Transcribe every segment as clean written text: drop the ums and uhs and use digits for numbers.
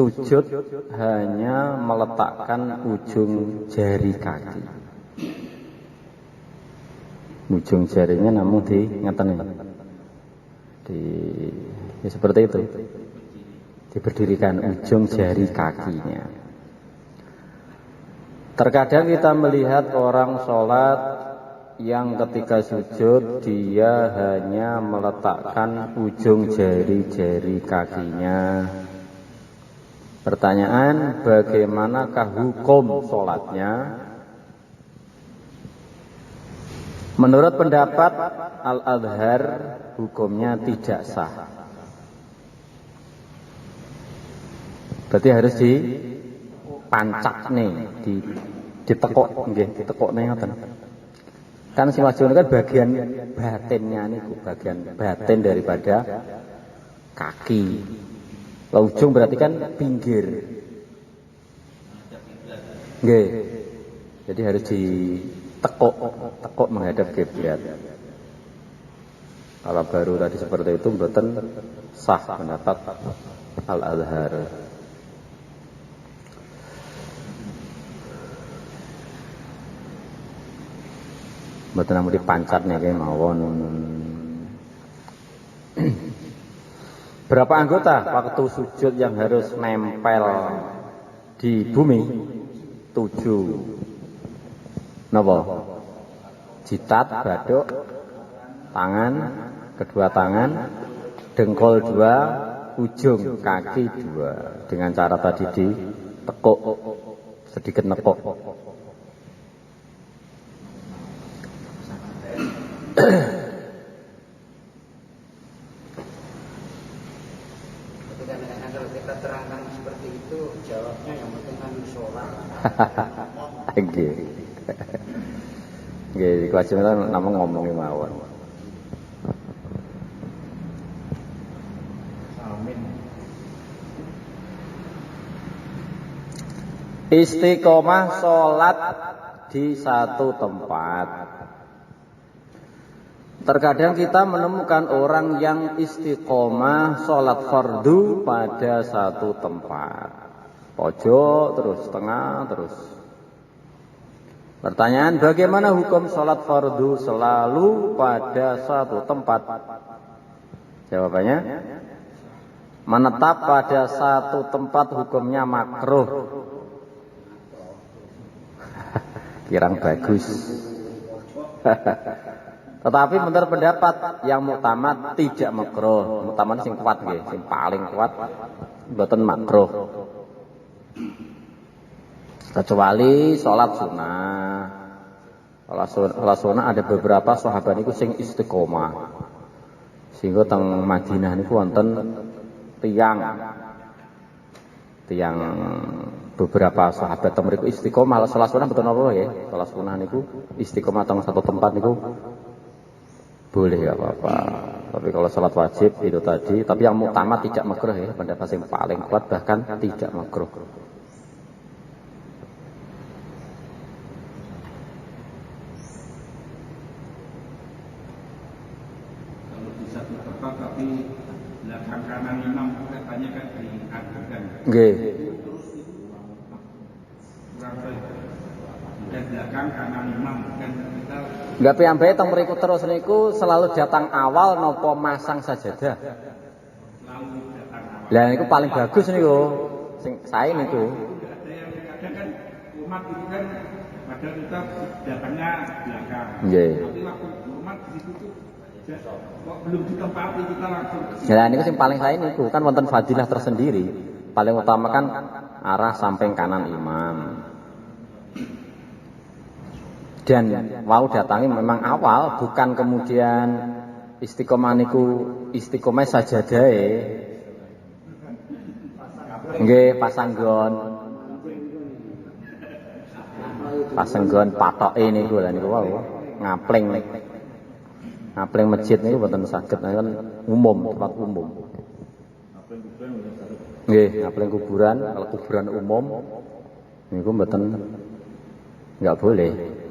sujud hanya meletakkan ujung jari kaki. Ujung jarinya namun di ngeten ya seperti itu. Diberdirikan ujung jari kakinya. Terkadang kita melihat orang sholat yang ketika sujud dia hanya meletakkan ujung jari-jari kakinya. Pertanyaan, bagaimanakah hukum sholatnya? Menurut pendapat Al-Azhar, hukumnya tidak sah. Berarti harus dipancak nih, ditekuk nggih, ditekuk nih ngoten. Kan si wajib kan bagian batinnya niku, bagian batin daripada kaki. Lah ujung berarti kan pinggir. Nggih. Jadi harus tekuk menghadap kiblat. Kalau baru tadi seperti itu mboten sah pendapat Al-Azhar. Mboten namung dipancat niki mawon. Berapa anggota waktu sujud yang harus nempel di bumi? 7. Napa? Jitat, baduk, tangan, kedua tangan, dengkol 2, ujung kaki 2. Dengan cara tadi ditekuk, sedikit nekuk. Kalau kita terangkan seperti itu, jawabnya yang penting kan sholat. Nggih. Nggih, kewajiban namung ngomongi mawon. Amin. Istiqomah sholat di satu tempat. Terkadang kita menemukan orang yang istiqomah sholat fardu pada satu tempat. Pojok, terus tengah, terus. Pertanyaan, bagaimana hukum sholat fardu selalu pada satu tempat? Jawabannya, menetap pada satu tempat hukumnya makruh. Kirang bagus. Tetapi menurut pendapat yang muktamad tidak makruh. Muktamad sing kuat nggih, sing paling kuat mboten makruh. Kecuali sholat sunnah. Sholat sunnah ada beberapa sahabat niku sing istiqomah. Sehingga teng Madinah niku wonten tiang beberapa sahabat teng mriku istiqomah. Sholat sunnah mboten apa ya. Sholat sunnah niku istiqomah teng satu tempat niku boleh enggak apa-apa. Tapi kalau sholat wajib itu tadi, tapi yang muktamad tidak makruh ya, pendapat yang paling kuat bahkan tidak makruh. Tapi belakang kanan imam katanya kan diadukan. Nggih. Dan belakang kanan imam kan kita. Nggak piyambake teng mriku terus niku selalu datang awal nopo masang sajadah. Selalu datang awal. Lah niku paling bagus niku. Sing sae niku. Ada yang kadang kan umat itu kan padahal kita datangnya belakang. Nggih. Tapi waktu umat di situ tuh kok belum ditempati kita langsung. Ya niku sing paling sae niku kan wonten fadilah tersendiri. Paling utama kan arah samping kanan imam. Dan wau datangi memang awal, bukan kemudian istiqomah niku istiqomah sajadahe. Nggih, pasanggon patoke niku lha niku wau ngapling masjid niku mboten saged kan umum, tempat umum. Nggih, ngapling kuburan, kalau kuburan umum niku mboten enggak boleh.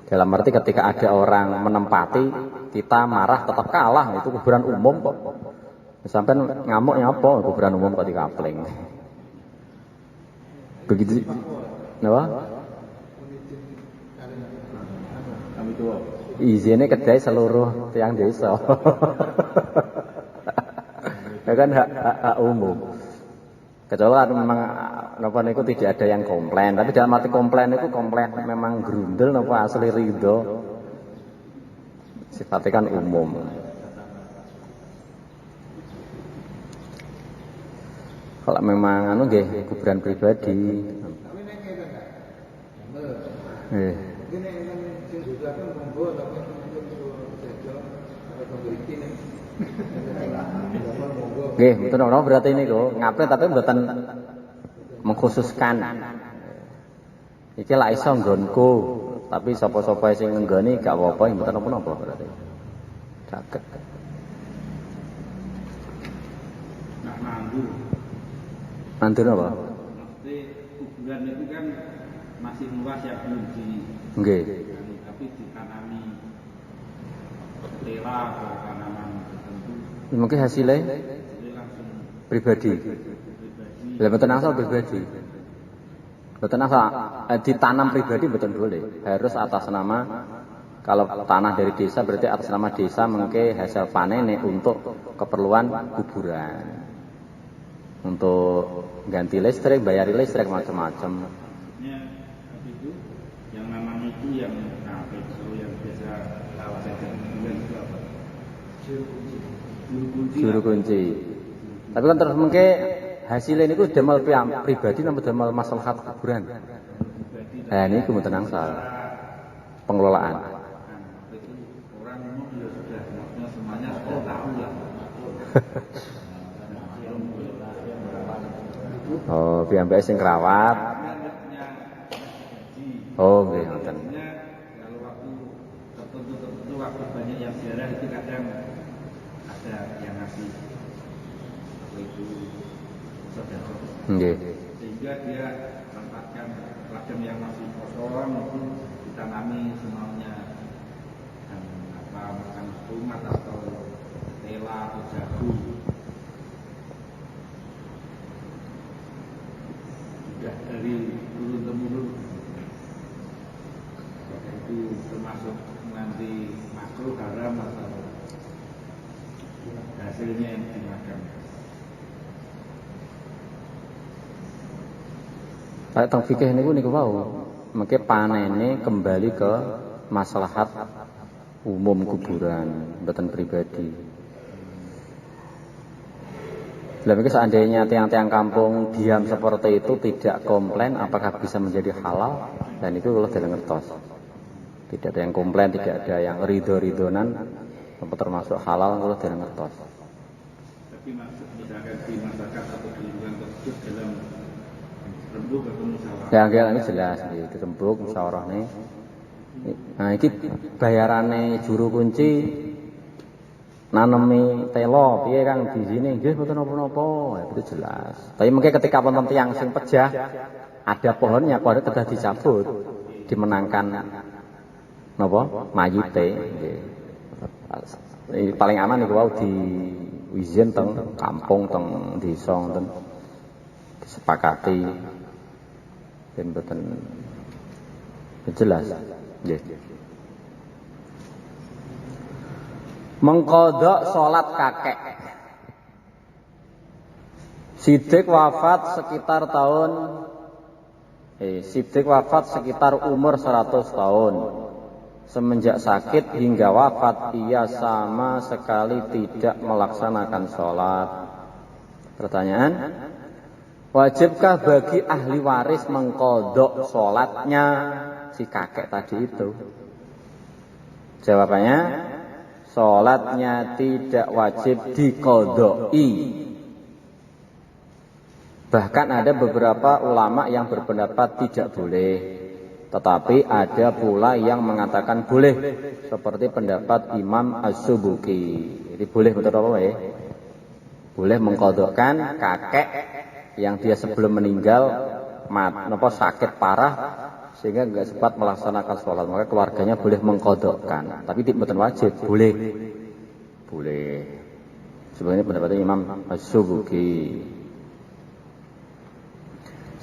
Dalam arti ketika ada orang menempati, kita marah tetap kalah, itu kuburan umum kok. Sampai ngamuk ya apa kuburan umum kok dikapling. Begitu. Napa? Kami tua. Izinnya kedai seluruh tiang desa. Ya kan hak umum. Kecuali memang napa niku tidak ada yang komplain, tapi dalam arti komplain itu komplain memang grundel napa asli ridho. Sifatnya kan umum. Kalau memang anu nggih kuburan pribadi. Nggih. Nggih, mboten ono berarti niku ngapli tapi mboten mengkhususkan. Iki lak iso nggonku, tapi sapa-sapa sing nggoni gak apa-apa mboten napa-napa berarti. Saged. Nak mandu. Mandur apa? Mesti kuburan itu kan masih luas ya, belum di Nggih. tapi ditanami tela atau tanaman tertentu. Mungkin hasilnya Jadi langsung pribadi. pribadi. Lah mboten asal pribadi. Mboten asal ditanam pribadi mboten boleh. Harus atas nama, kalau tanah dari desa berarti atas nama desa mengke hasil panen untuk keperluan kuburan. Untuk ganti listrik, bayar listrik macam-macam. Maksudnya tapi itu yang nanam itu yang yang biasa saya kuburan itu apa? Juru kunci. Tapi kan terus mengke hasilnya ini damel pribadi namun damel maslahat kuburan. Nah ini mboten angsal pengelolaan. Itu orang umum ya sudah maksudnya semuanya sudah tahu lah. Oh, biar sing kerawat. Oh, nggih ngoten. Kalau waktu tertentu waktu banyak yang ziarah itu kadang ada yang ngasih apa itu sedekah. Nggih. Sehingga dia tempatkan ladang yang masih kosong itu ditanami semaunya dan apa makan tomat atau tela atau jagung. Sudah dari turun temurun. Itu termasuk nanti makruh haram atau hasilnya yang dimakan. Kayak teng fikih niku wau. Mengke panene kembali ke maslahat umum kuburan, mboten pribadi. Lah mungkin seandainya tiang-tiang kampung diam seperti itu tidak komplain, apakah bisa menjadi halal? Dan itu kalau tidak ngertos. Tidak ada yang komplain, tidak ada yang ridho-ridhonan, apa termasuk halal kalau tidak ngertos. Tapi maksud misalkan di masyarakat atau di lingkungan tersebut dalam rembuk atau musyawarah. Ya enggak ini jelas di rembuk musyawarah nih. Nah ini bayarannya juru kunci nanemi telo piye Kang di sini nggih mboten napa-napa ya itu jelas. Tapi mungkin ketika wonten tiyang sing pejah ada pohonnya telah dicabut dimenangkan napa mayite nggih. Paling aman niku wau di izin teng kampung teng desa wonten disepakati ben mboten jelas nggih. Mengkodok sholat kakek. Siddiq wafat sekitar umur 100 tahun. Semenjak sakit hingga wafat ia sama sekali tidak melaksanakan sholat. Pertanyaan, wajibkah bagi ahli waris mengkodok sholatnya si kakek tadi itu? Jawabannya, sholatnya tidak wajib diqodoi. Bahkan ada beberapa ulama yang berpendapat tidak boleh, tetapi ada pula yang mengatakan boleh, seperti pendapat Imam As-Subuki. Jadi boleh betul apa ya? Boleh mengkodokkan kakek yang dia sebelum meninggal sakit parah sehingga enggak sempat melaksanakan sholat, maka keluarganya boleh mengkodokkan, tapi tidak wajib, boleh. Sebenarnya pendapatnya Imam As-Subuki.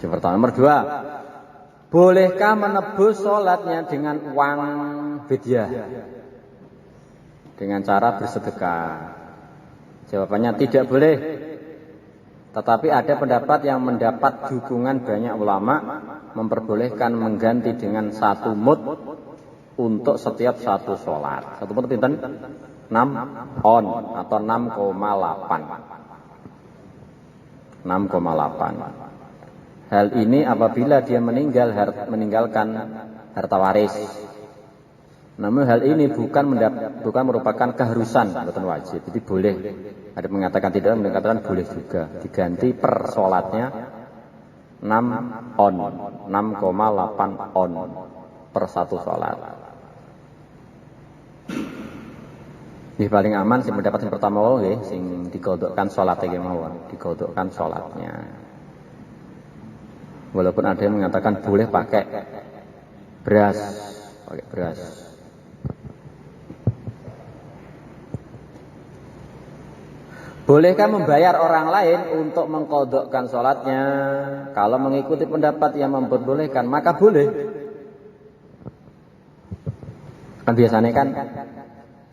Yang pertama. Nomor 2, bolehkah menebus sholatnya dengan uang fidyah? Dengan cara bersedekah? Jawabannya tidak boleh. Tetapi ada pendapat yang mendapat dukungan banyak ulama memperbolehkan mengganti dengan 1 mud untuk setiap 1 sholat. 1 mud pinten? 6 on atau 6,8. 6,8. Hal ini apabila dia meninggalkan harta waris. Namun hal ini bukan merupakan keharusan, bukan wajib. Jadi boleh. Ada mengatakan tidak, mengatakan boleh juga. Diganti per sholatnya 6 on, 6,8 on per 1 sholat. Ini paling aman sing pendapat yang pertama nggih, sing dikodokkan sholatnya mawon, dikodokkan sholatnya. Walaupun ada yang mengatakan boleh pakai beras. Bolehkah membayar orang lain untuk mengkodokkan sholatnya? Kalau mengikuti pendapat yang memperbolehkan, maka boleh. Kan biasanya kan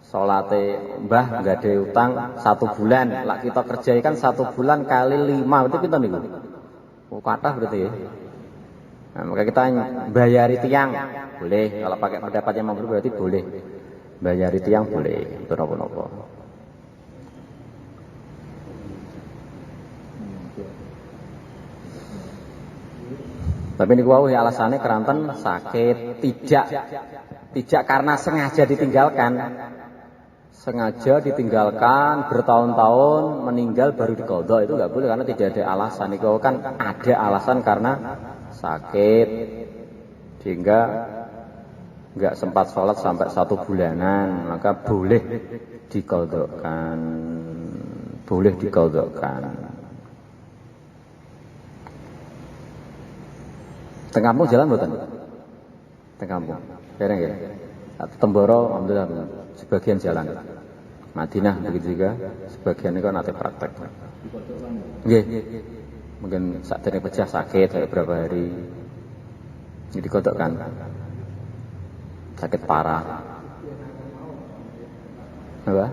sholatnya mbah nggak ada utang 1 bulan. Lah kita kerjai kan 1 bulan kali 5, berarti pinten niku? Kathah berarti ya. Nah, maka kita bayari tiang boleh. Kalau pakai pendapat yang memperbolehkan berarti boleh. Bayari tiang boleh. Itu nopo-nopo. Tapi ini wau alasannya keranten sakit, tidak karena sengaja ditinggalkan. Sengaja ditinggalkan bertahun-tahun meninggal baru diqadha, itu enggak boleh karena tidak ada alasan. Itu kan ada alasan karena sakit sehingga enggak sempat sholat sampai 1 bulanan, maka boleh diqadhakan. Boleh diqadhakan. Teng kampung jalan mboten? Teng kampung. Dereng ya. Temboro alhamdulillah sebagian jalan. Madinah begitu juga, sebagian itu nanti praktek. Nggih. Mungkin saat ini pecah sakit kayak berapa hari. Ini dikodokkan. Sakit parah. Apa?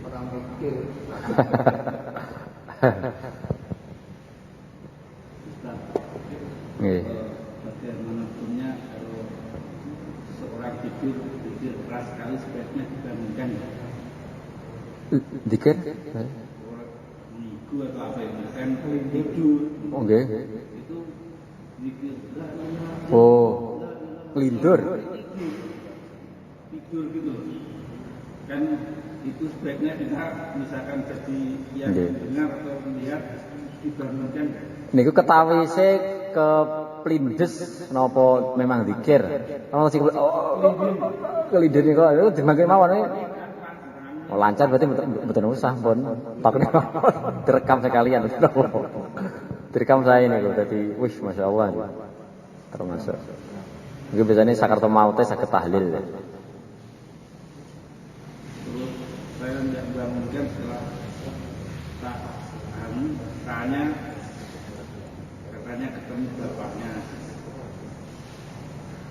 Orang mikir. Bagaimana punya kalau seorang tidur keras sekali sebaiknya dibangunkan. Dikir? Niku atau apa ini kan tidur. Oke. Itu dikir. Oh, lindur. Tidur gitu. Kan itu sebaiknya kita misalkan jadi yang dengar atau melihat dibangunkan. Niku ketawi se ke plindes napa memang dikir. Ono sing kelindir niku itu dimangke mawon. Oh, lancar berarti mboten usah pun. Tapi direkam sekalian. Direkam saya niku dadi wis masyaallah. Termasuk. Niku biasanya sakarta maute saged tahlil. Saya tidak bangunkan setelah katanya ketemu bapaknya.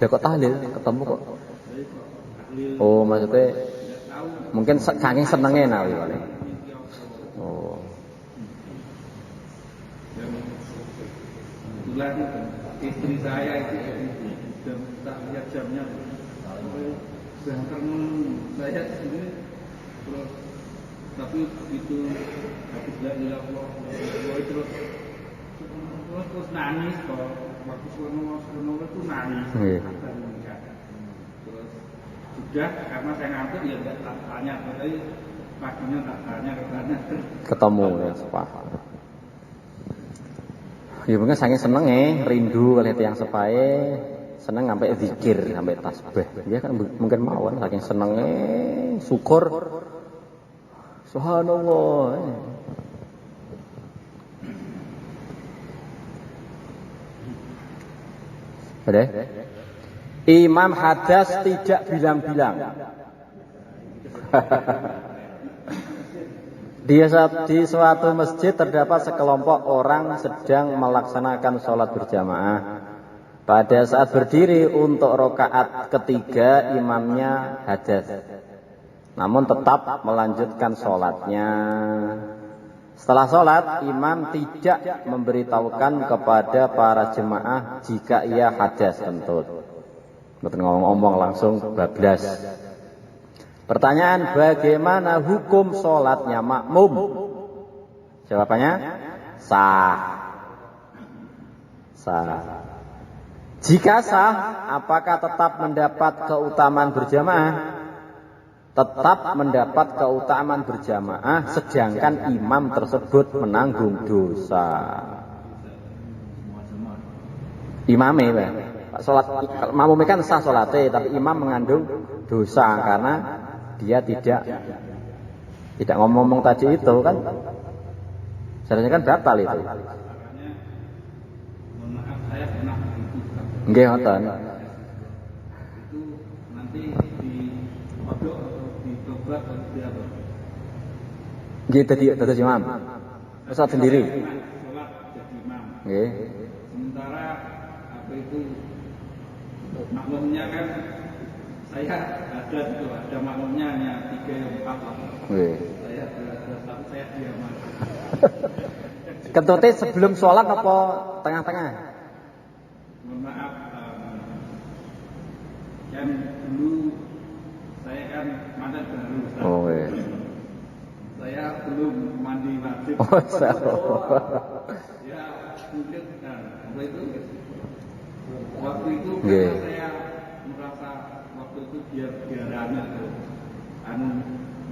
Ya kok tahlil ketemu kok. Oh maksudnya mungkin saking senengnya nawi kali. Oh. Kebetulan istri saya itu dan tak lihat jamnya. Sudah saya sendiri terus tapi itu habis la ilaha illallah terus nangis kok waktu sono itu nangis. Terus sudah karena saya ngantuk ya enggak tanya tapi paginya tak tanya katanya Ketemu ya sepah. Ya mungkin saking senenge rindu kali tiyang sepahe seneng sampai zikir sampai tasbih. Dia kan mungkin mawon saking senenge syukur. Subhanallah. Ada? Imam hadas tidak bilang-bilang. Di suatu masjid terdapat sekelompok orang sedang melaksanakan sholat berjamaah. Pada saat berdiri untuk rakaat ketiga imamnya hadas, namun tetap melanjutkan sholatnya. Setelah sholat, imam tidak memberitahukan kepada para jemaah jika ia hadas kentut. Betul ngomong-ngomong langsung bablas. Pertanyaan, bagaimana hukum sholatnya makmum? Jawabannya sah. Sah. Jika sah, apakah tetap mendapat keutamaan berjamaah? Tetap mendapat keutamaan berjamaah, sedangkan imam tersebut menanggung dosa. Imamnya, sholat, makmumnya kan sah sholatnya, tapi imam mengandung dosa karena dia tidak ngomong tadi itu kan, seharusnya kan batal itu. Nggih ngoten. Itu nanti di kodok ditobat atau apa? Nggih dadi imam. Sholat sendiri. Sholat jadi imam. Nggih. Sementara apa itu makmumnya kan saya ada itu, ada makmumnya hanya 3 4 lah. Nggih. Saya ada satu, saya diam. Kentute sebelum sholat apa tengah-tengah? Mohon maaf, kan dulu saya kan mantan baru, Ustaz. Oh iya. Saya belum mandi wajib. Oh, Ya mungkin apa itu waktu itu Yeah. karena saya merasa waktu itu biar anak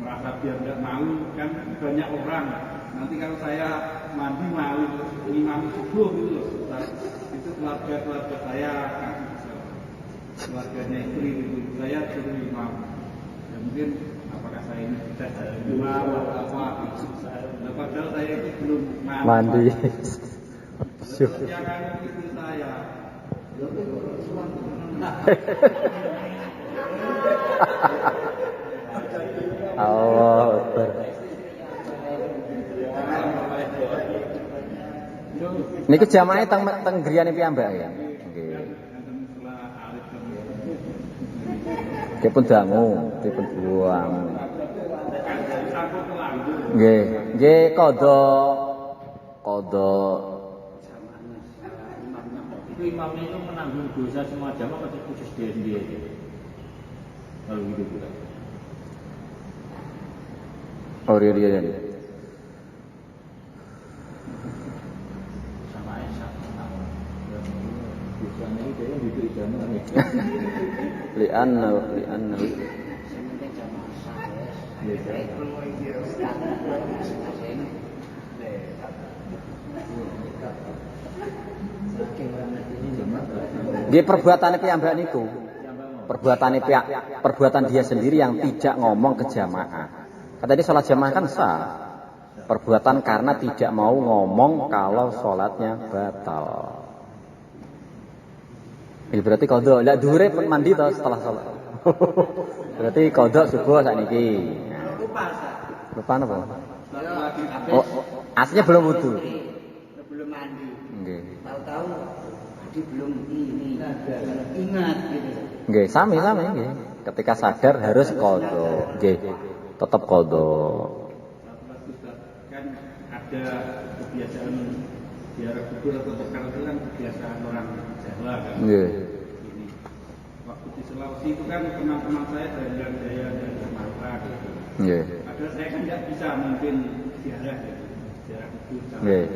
merasa biar tidak malu kan banyak orang. Nanti kalau saya mandi malu imam subuh gitu loh, Ustaz. Itu keluarga saya kan keluarganya istri itu saya suruh imam. Ya mungkin apakah saya ini tidak imam atau apa? Nah, padahal saya itu belum Mandi. Jangan istri saya. Allah Akbar. Niki jamaah teng griyane piyambak ya. Nggih. Dipun dangu, dipun buang. Nggih, nggih qadha. Itu imamnya itu menanggung dosa semua jamaah atau khusus dia sendiri? Kalau gitu bukan? Oh iya. Sama Aisyah. Dosanya itu yang diberi jamaah. Lian. Yang penting jamaah sah. Nggih perbuatane piyambak niku. Perbuatan dia sendiri yang tidak ngomong ke jamaah. Kata dia sholat jamaah kan sah. Perbuatan karena tidak mau ngomong kalau sholatnya batal. Ini berarti kodok. Lah dhuwure pun mandi toh setelah sholat. Berarti kodok subuh sakniki. Lupa apa? Oh, aslinya belum wudu. Belum mandi. Nggih. Tahu-tahu tadi belum ini. Ingat gitu. Nggih, sami nggih. Ketika sadar harus kodok. Nggih. Tetap kodok. Kan ada kebiasaan ziarah kubur atau tekar itu kan kebiasaan orang Jawa kan. Nggih. Ini. Waktu di Sulawesi itu kan teman-teman saya dari Jaya dan Sumatera gitu. Nggih. Padahal saya kan tidak bisa mungkin ziarah gitu. Ziarah kubur sama Nggih.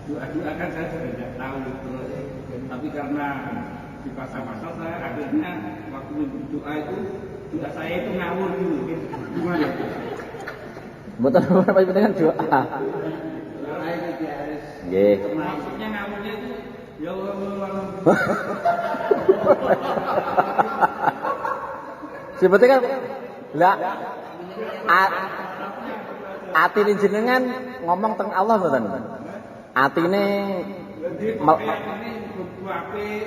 Doa-doa kan saya sudah tidak tahu terus. Tapi karena di masa-masa saya akhirnya waktu berdoa itu doa saya itu ngawur gitu. Gimana? Mboten apa penting kan doa. Doa itu dia harus. Nggih. Maksudnya ngawurnya itu ya Allah. Sebetulnya kan lah atine jenengan ngomong teng Allah mboten. Atine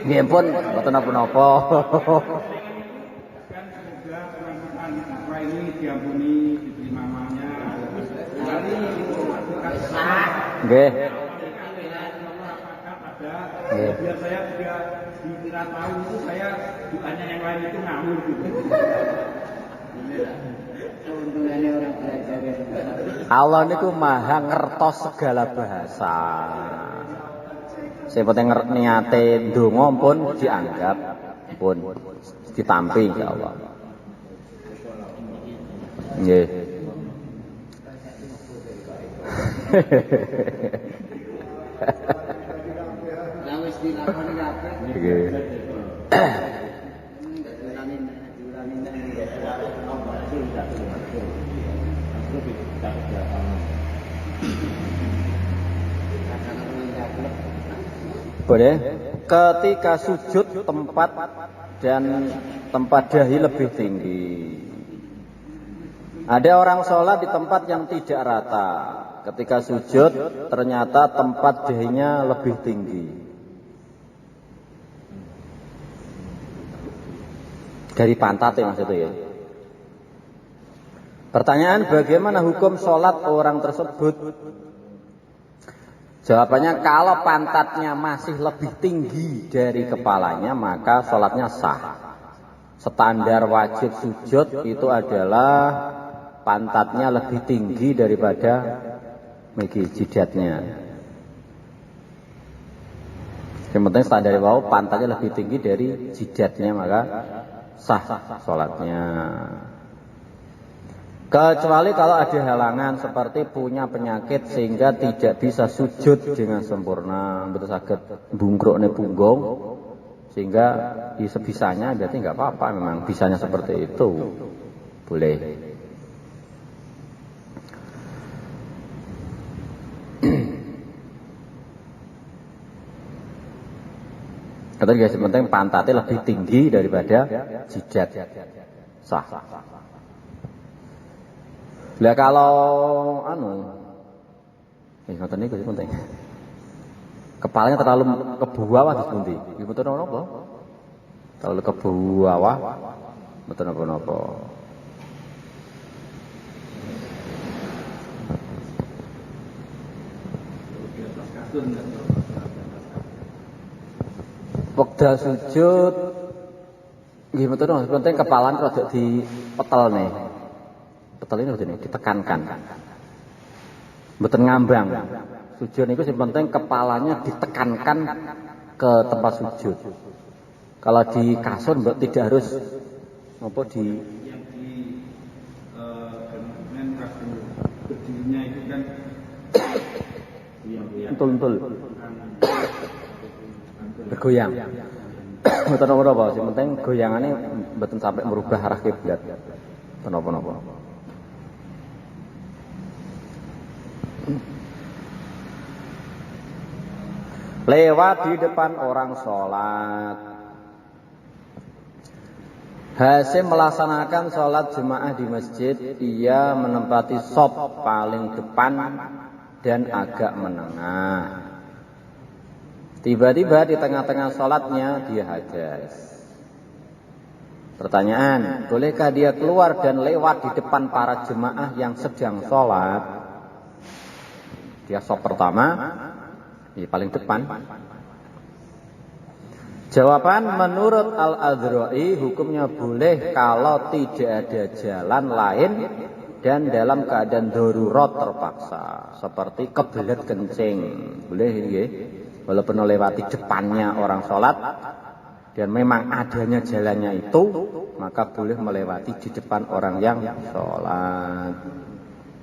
nggih pun mboten napa-napa. Kan semoga teman-teman apa ini diampuni, diterima Nggih. Ada biar saya tidak dikira tahu itu saya bukannya yang lain itu ngawur gitu. Keuntungannya orang belajar ya. Allah niku maha ngertos segala bahasa. Sing penting niate ndonga pun dianggap pun ditampi insyaallah. Nggih. Lah wis dilakoni kabeh. Nggih. Boleh. Ketika sujud tempat dan tempat dahi lebih tinggi. Ada orang sholat di tempat yang tidak rata. Ketika sujud ternyata tempat dahinya lebih tinggi dari pantatnya maksudnya ya. Pertanyaan, bagaimana hukum sholat orang tersebut? Jawabannya, kalau pantatnya masih lebih tinggi dari kepalanya, maka sholatnya sah. Standar wajib sujud itu adalah pantatnya lebih tinggi daripada jidatnya. Yang penting standar wau pantatnya lebih tinggi dari jidatnya, maka sah sholatnya. Kecuali kalau ada halangan seperti punya penyakit sehingga tidak bisa sujud dengan sempurna, betul saged bungkrukne punggung, sehingga sebisanya berarti nggak apa-apa, memang bisanya seperti itu, boleh. Kata guys, penting pantatnya lebih tinggi daripada jidat, sah. Lah kalau ngoten niku penting. Kepalanya terlalu ke bawah di pundi? Iki mboten napa. Terlalu ke bawah mboten napa-napa. Wekdal sujud nggih mboten napa, penting kepalanya rada dipetelne. Petel ini ditekankan, mboten ngambang. Sujud niku sing penting kepalanya ditekankan ke tempat sujud. Kalau di kasur tidak harus apa di Yang di kasur berdirinya itu kan entul-entul bergoyang. Mboten napa-napa, sing penting goyangannya mboten sampai merubah arah kiblat. Mboten napa-napa. Lewat di depan orang sholat. Hasil melaksanakan sholat jemaah di masjid, ia menempati shop paling depan dan agak menengah. Tiba-tiba di tengah-tengah sholatnya dia hadas. Pertanyaan, bolehkah dia keluar dan lewat di depan para jemaah yang sedang sholat? Dia shop pertama, di paling depan. Jawaban menurut Al-Adhra'i, hukumnya boleh kalau tidak ada jalan lain dan dalam keadaan darurat terpaksa, seperti kebelet kencing. Boleh ya, walaupun melewati depannya orang sholat dan memang adanya jalannya itu, maka boleh melewati di depan orang yang sholat.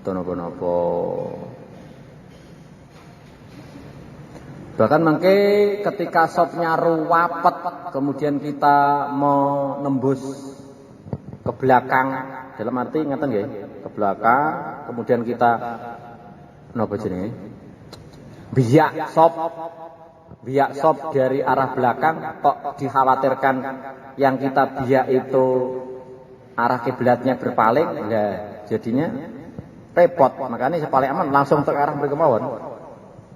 Nopo-nopo. Bahkan mungkin ketika sopnya ruwapet, kemudian kita mau nembus ke belakang, dalam arti ingatan nggih, ke belakang, kemudian kita napa jenenge? Biak sop dari arah belakang, kok dikhawatirkan yang kita biak itu arah kiblatnya berpaling, ya jadinya repot. Makanya paling aman langsung ke arah mriki mawon.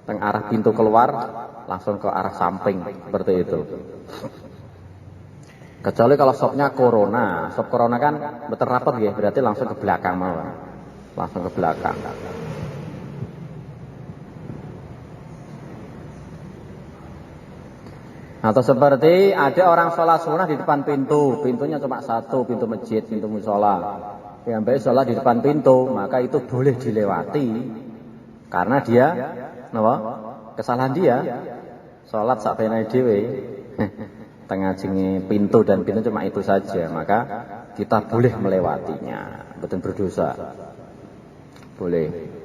Teng arah pintu keluar langsung ke arah samping seperti itu. Kecuali kalau sopnya corona, sop corona kan betul rapat ya, berarti langsung ke belakang mawon. Langsung ke belakang. Atau seperti ada orang sholat sunnah di depan pintu, pintunya cuma satu, pintu masjid, pintu musola. Yang baik sholat di depan pintu, maka itu boleh dilewati karena dia, kesalahan dia. Sholat sak penai dhewe, tengah jengi pintu dan pintu cuma itu saja, maka kita boleh melewatinya, betul berdosa, boleh.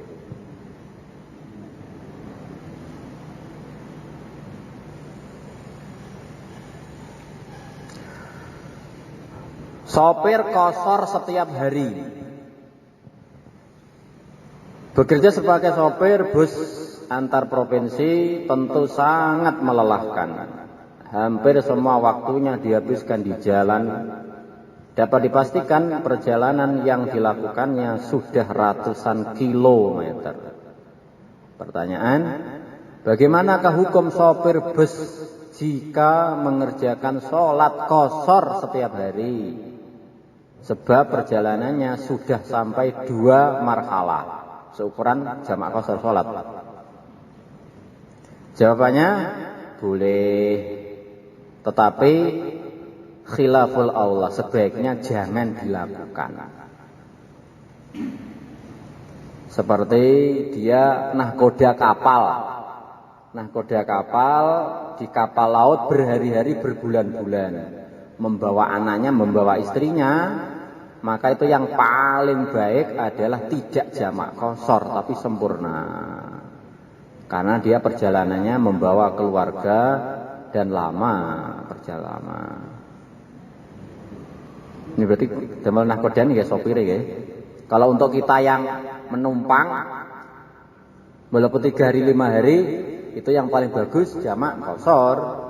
Sopir kosor setiap hari. Bekerja sebagai sopir bus antar provinsi tentu sangat melelahkan. Hampir semua waktunya dihabiskan di jalan. Dapat dipastikan perjalanan yang dilakukannya sudah ratusan kilometer. Pertanyaan, bagaimanakah hukum sopir bus jika mengerjakan sholat kosor setiap hari? Sebab perjalanannya sudah sampai 2 marhalah, seukuran jamak kosor sholat. Jawabannya boleh, tetapi khilaful aula, sebaiknya jangan dilakukan. Seperti dia nahkoda kapal. Nahkoda kapal, di kapal laut berhari-hari berbulan-bulan, membawa anaknya, membawa istrinya. Maka itu yang paling baik adalah tidak jamak kosor tapi sempurna. Karena dia perjalanannya membawa keluarga dan lama perjalanan. Ini berarti damel nahkodan ya sopir ya. Kalau untuk kita yang menumpang walaupun 3 hari 5 hari itu yang paling bagus jamak kosor.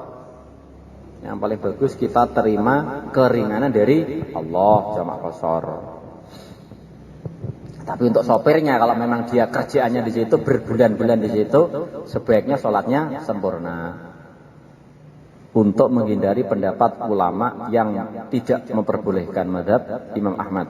Yang paling bagus kita terima keringanan dari Allah jamak kosor. Tapi untuk sopirnya kalau memang dia kerjaannya di situ berbulan-bulan di situ, sebaiknya sholatnya sempurna. Untuk menghindari pendapat ulama yang tidak memperbolehkan mazhab Imam Ahmad.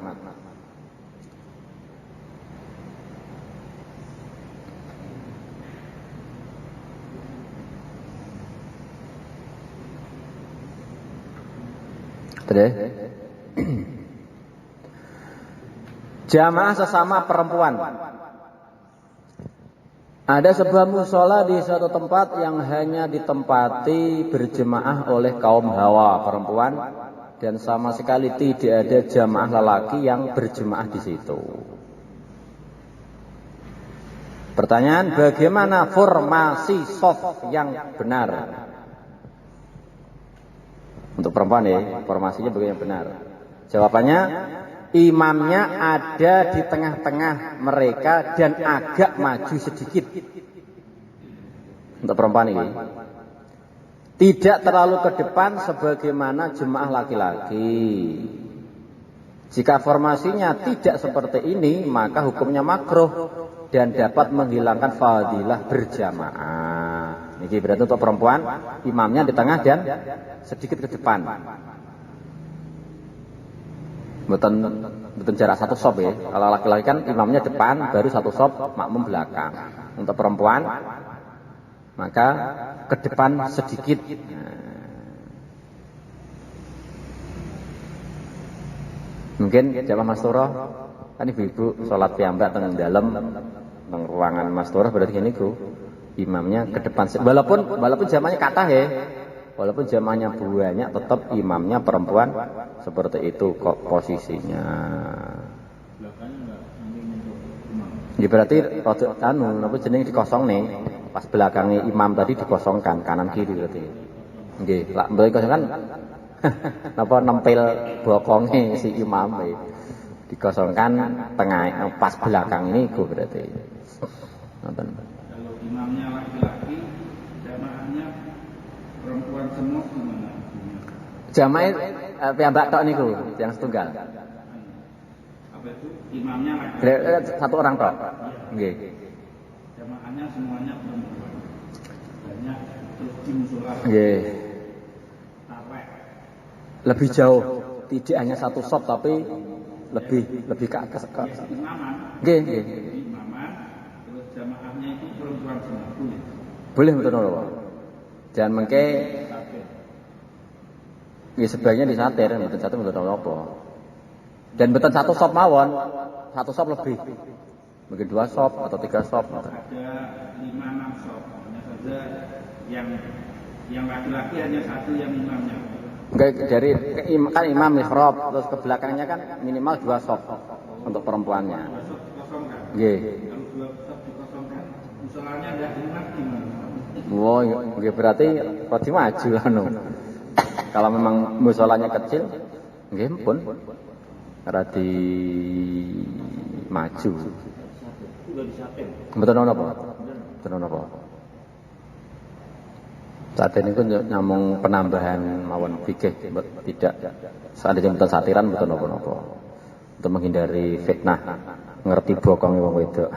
Jamaah sesama perempuan. Ada sebuah musola di suatu tempat yang hanya ditempati berjemaah oleh kaum hawa perempuan dan sama sekali tidak ada jamaah lelaki yang berjemaah di situ. Pertanyaan, bagaimana formasi shaf yang benar? Untuk perempuan ya, formasinya bagaimana benar? Jawabannya, imamnya ada di tengah-tengah mereka dan agak maju sedikit. Untuk perempuan ini, tidak terlalu ke depan sebagaimana jemaah laki-laki. Jika formasinya tidak seperti ini, maka hukumnya makruh dan dapat menghilangkan fadilah berjamaah. Ini berarti untuk perempuan, imamnya di tengah dan sedikit ke depan. Betul jarak 1 shop ya. Kalau laki-laki kan imamnya depan, baru 1 shop makmum belakang. Untuk perempuan, maka ke depan sedikit. Mungkin jamaah masturah, kan ibu-ibu sholat piyambak teng dalam teng ruangan masturah berarti ini ku. Imamnya ke depan, walaupun jamaahnya kathah ya, walaupun jamaahnya banyak, tetap imamnya perempuan seperti itu kok posisinya. Ini berarti apa jenenge dikosong nih, pas belakangnya imam tadi dikosongkan kanan kiri berarti. Nggih, lak mbek kosongkan napa nempel bokongnya si imam dikosongkan tengah pas belakang ini ku berarti. Nonton. Imamnya laki-laki, jamaahnya perempuan semua gimana? Jamaah piyambak tok niku, yang setunggal. Apa itu? Imamnya laki-laki. 1 orang tok. Nggih. Jamaahnya semuanya perempuan. Banyak terus di musola. Nggih. Tarek. Lebih jauh, tidak hanya 1 shop tapi lebih ke atas. Imaman. Nggih, nggih. Terus jamaahnya itu perempuan semua. Boleh betul lho. Jangan mengke Ya sebaiknya disatir, mboten satu mboten apa. Dan mboten satu sop mawon, satu sop lebih. Mungkin 2 sop atau 3 sop. Ada 5-6 sop, hanya saja yang laki-laki hanya satu yang imamnya. Enggak, dari kan imam mihrab, terus ke belakangnya kan minimal 2 sop untuk perempuannya. 2 sop dikosongkan. Nggih. Kalau 2 sop dikosongkan, musolanya ada imam gimana? Oh, nggih berarti rada maju anu. Kalau memang musolanya kecil, nggih pun rada maju. Juga disatir. Mboten ono apa? Mboten ono apa. Saat ini pun namung penambahan mawon fikih, tidak seandainya mboten satiran mboten napa-napa. Untuk menghindari fitnah, ngerti bokonge wong wedok.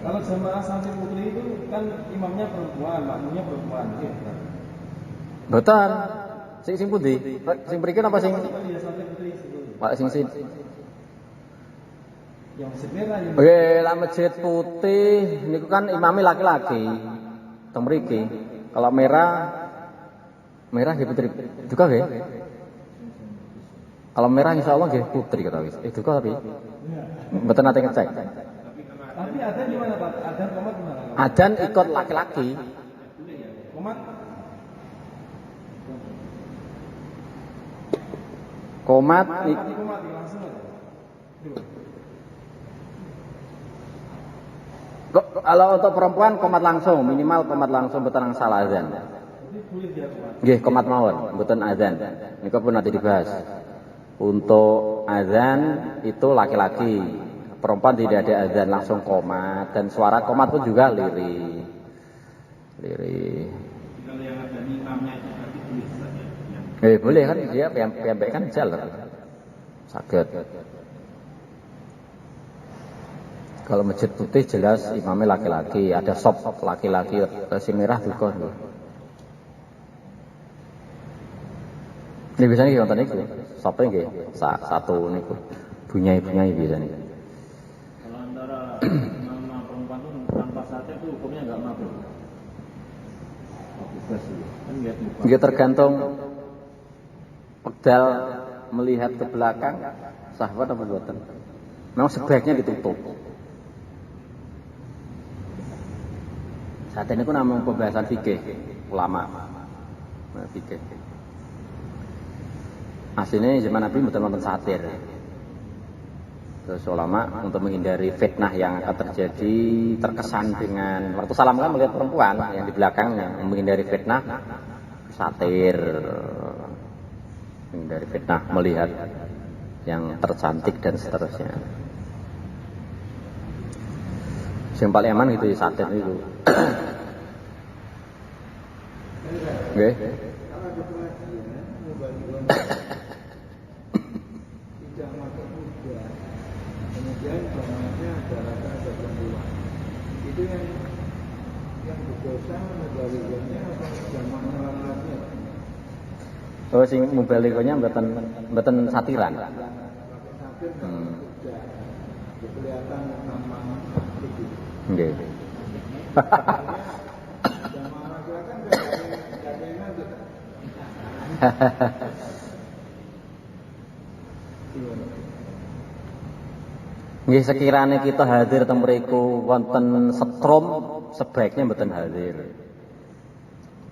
Kalau jamaah santri putri itu kan imamnya perempuan, makmumnya perempuan. Mboten. Sing pundi? Sing mriki apa sing Iya santri putri itu. Pak sing Yang masjid merah yang Oke, lah masjid putih niku kan imame laki-laki. Teng mriki. Kalau merah nggih putri. Duka nggih. Kalau merah insyaallah nggih putri kata wis. Duka tapi. Mboten nate ngecek. Tapi adzan di mana Pak? Adzan komat di mana? Adzan ikut laki-laki. Komat Komat mati komat langsung aja. kalau untuk perempuan komat langsung, minimal komat langsung mboten nang salah azan. Jadi boleh dia komat. Nggih, komat mawon, mboten azan. Niku pun nanti dibahas. Untuk azan itu laki-laki. Perempuan tidak ada azan, langsung komat dan suara komat pun juga lirih. Kalau yang ada imamnya itu berarti boleh saja. Boleh kan dia piyambak kan jalan. Saged. Kalau masjid putih jelas imamnya laki-laki, ada sop laki-laki, si merah juga. Ini biasanya nggih wonten niku. Sopnya nggih satu niku. Bunyai-bunyai biasanya. Kalau antara mama perempuan itu tanpa satir itu hukumnya nggak mabuk. Bebas itu. Kan lihat muka. Nggih tergantung pedal melihat ke belakang sahabat apa mboten. Memang sebaiknya ditutup. Saat ini pun namanya pembahasan fikih ulama. Fikih. Aslinya zaman Nabi betul-betul satir. Terus ulama untuk menghindari fitnah yang akan terjadi terkesan dengan waktu salam kan melihat perempuan yang di belakangnya, menghindari fitnah satir, menghindari fitnah melihat yang tercantik dan seterusnya. Yang paling aman itu satir itu. Nggih. Kalau ada pengajian, mubalighah tidak masuk muda, kemudian jamaahnya ada rata ada perempuan. Itu yang berdosa mubalighahnya atau jamaahnya laki-laki? Oh sing mubalighahnya mboten satiran. Pakai satir kalau muda, kelihatan tampang aktif gitu. Nggih. Jamaah laki-laki kan nggak ada yang ngantuk. Nggih sekiranya kita hadir teng mriku wonten setrum sebaiknya mboten hadir.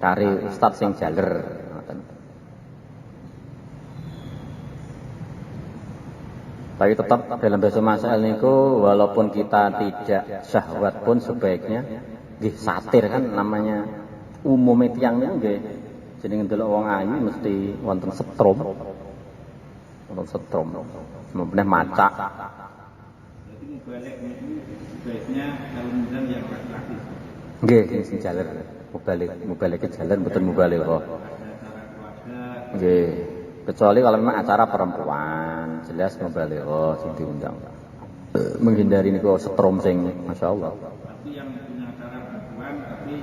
Cari ustaz sing jaler ngoten. Tapi tetap dalam bahasa masail niku walaupun kita tidak syahwat pun sebaiknya nggih satir kan namanya umume tiyang niku nggih jenenge ndelok wong ayu mesti wonten setrum. Wonten setrum. Semono macak. Berarti mubalik itu sebaiknya kalau mudah yang laki-laki. Nggih, sing jaler mubalik jaler mboten mubalik kok. Ada acara keluarga, Nggih. Kecuali kalau memang acara perempuan, jelas mubalik sing diundang. Menghindari niku setrum sing masyaallah. tapi yang punya acara perempuan tapi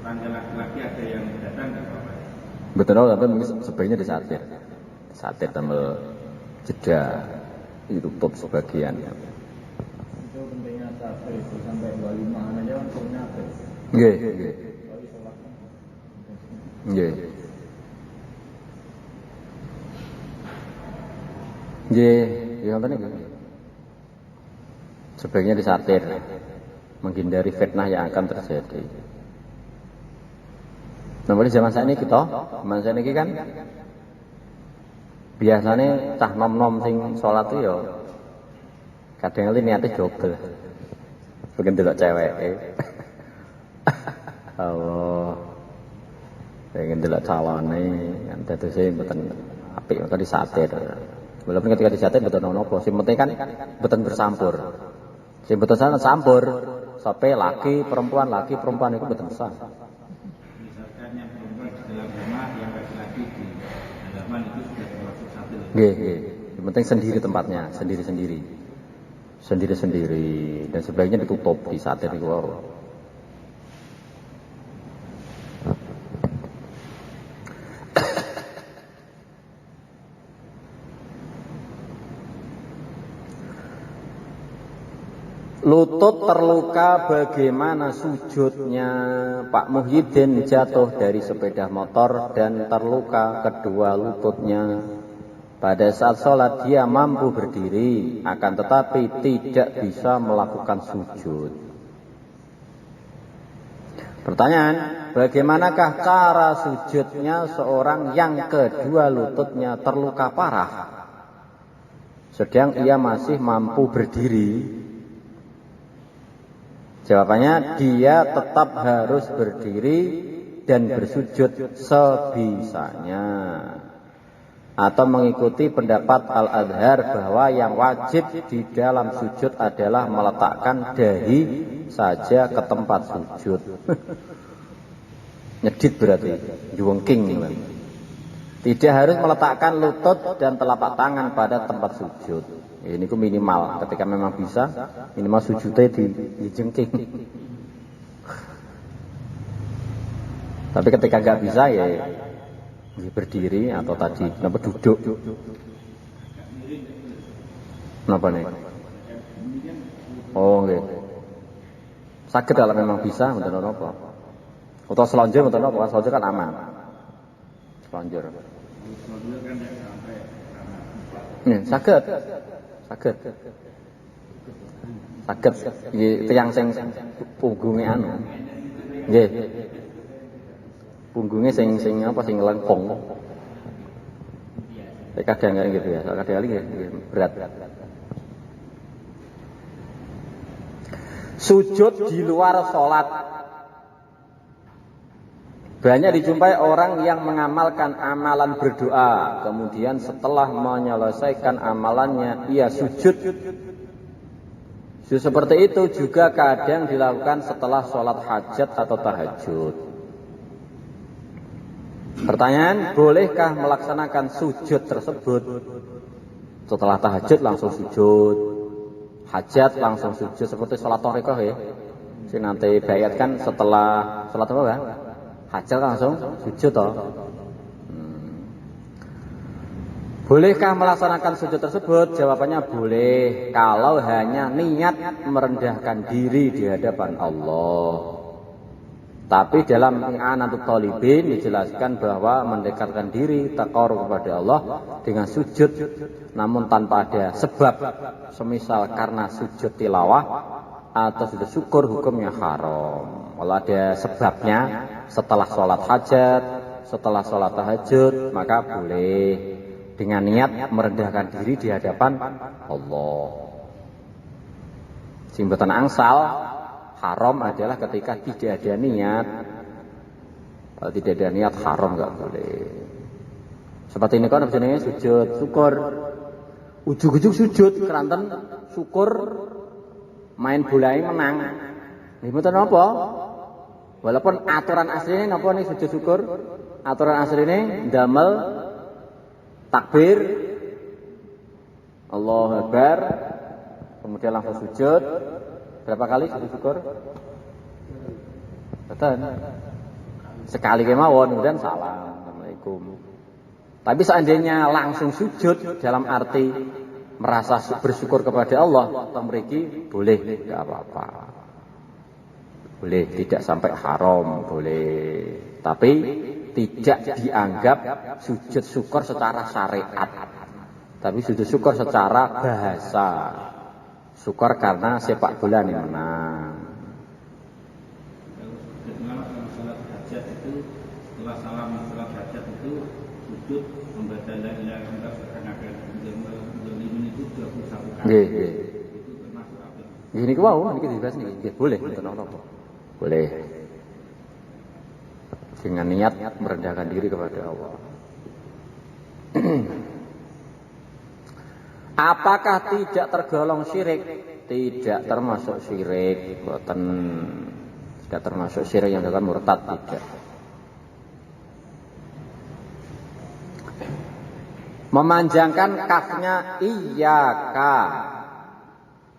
tangga laki-laki ada yang datang nggak apa-apa. Betul, tapi mungkin sebaiknya disatir. Satir tambah jeda ditutup sebagian. Itu pentingnya satir itu sampai 25 aja kan punya Nggih, nggih. Nggih. Nggih, ya ngoten niku. Sebaiknya disatir, menghindari fitnah yang akan terjadi. Namun zaman saat ini zaman saat ini kan biasanya cah nom-nom sing sholat itu ya kadang kali niatnya jobel, pengen delok cewek. Allah, pengen delok calone, kan dadose mboten apik, maka disatir. Walaupun ketika disatir mboten ono-ono, sing penting kan mboten bersampur. Sing mboten sana sampur, sampai laki perempuan itu mboten sah. Misalkan yang perempuan di dalam rumah, yang laki-laki di halaman itu sudah termasuk satir. Nggih, nggih. Yang penting sendiri tempatnya, sendiri-sendiri. Sendiri-sendiri dan sebaiknya ditutup di satir niku wae. Lutut terluka, bagaimana sujudnya? Pak Muhyiddin jatuh dari sepeda motor dan terluka kedua lututnya. Pada saat sholat dia mampu berdiri, akan tetapi tidak bisa melakukan sujud. Pertanyaan, bagaimanakah cara sujudnya seorang yang kedua lututnya terluka parah, sedang ia masih mampu berdiri? Jawabannya, dia tetap harus berdiri dan bersujud sebisanya. Atau mengikuti pendapat Al-Adhar bahwa yang wajib di dalam sujud adalah meletakkan dahi saja ke tempat sujud. Nyedit berarti, juwengking. Tidak harus meletakkan lutut dan telapak tangan pada tempat sujud. Ini ku minimal, ketika memang bisa, minimal sujudnya di jengking. Tapi ketika nggak bisa ya berdiri atau tadi, kenapa duduk? Kenapa nih? Oh, okay. Sakit kalau memang bisa, bener apa? Atau selonjor, bener apa? Selonjor kan aman. Selonjor. Sakit. Nggih, tiyang sing punggunge anu. Nggih. Punggungnya sing apa sing lengkong. Kadang enggak gitu ya, kadang kali berat. Sujud di luar sholat. Banyak dijumpai orang yang mengamalkan amalan berdoa, kemudian setelah menyelesaikan amalannya ia sujud. Seperti itu juga kadang dilakukan setelah sholat hajat atau tahajud. Pertanyaan, bolehkah melaksanakan sujud tersebut? Setelah tahajud langsung sujud, hajat langsung sujud, seperti sholat thariqah ya. Si nanti bayat kan setelah sholat apa kan? Hajat langsung sujud toh. Bolehkah melaksanakan sujud tersebut? Jawabannya boleh, kalau hanya niat merendahkan diri di hadapan Allah. Tapi dalam I'anatul Talibin dijelaskan bahwa mendekatkan diri taqarrub kepada Allah dengan sujud, namun tanpa ada sebab, semisal karena sujud tilawah atau sujud syukur, hukumnya haram. Kalau ada sebabnya setelah sholat hajat, setelah sholat tahajud, maka boleh dengan niat merendahkan diri di hadapan Allah. Sing boten angsal, haram adalah ketika tidak ada niat. Kalau tidak ada niat haram nggak boleh. Seperti ini kan jenenge sujud syukur. Ujug-ujug sujud keranten syukur main bolai menang. Nggih mboten napa? Walaupun aturan aslinya napa nih sujud syukur? Aturan aslinya damel takbir Allahu Akbar, kemudian langsung sujud. Berapa kali sujud syukur? Betul. Sekali kemawon, kemudian salam, assalamualaikum. Tapi seandainya langsung sujud dalam arti merasa bersyukur kepada Allah, atau mriki boleh, tidak apa-apa. boleh, tidak sampai haram, boleh. Tapi tidak dianggap sujud syukur secara syariat. Tapi sujud syukur secara bahasa. Syukur karena sepak bola nih menang. Kalau salat hajat itu setelah salam salat hajat itu sujud membaca la ilaha illallah seakan-akan mendzalimin itu 21 kali. Nggih. Itu termasuk apa? Ini ku wau niki dibahas niki. Nggih, boleh mboten napa. Boleh. Dengan niat merendahkan diri kepada Allah. Apakah tidak tergolong syirik? Tidak termasuk syirik, mboten. Tidak termasuk syirik yang dilakukan murtad, tidak. Memanjangkan kafnya iyyaka.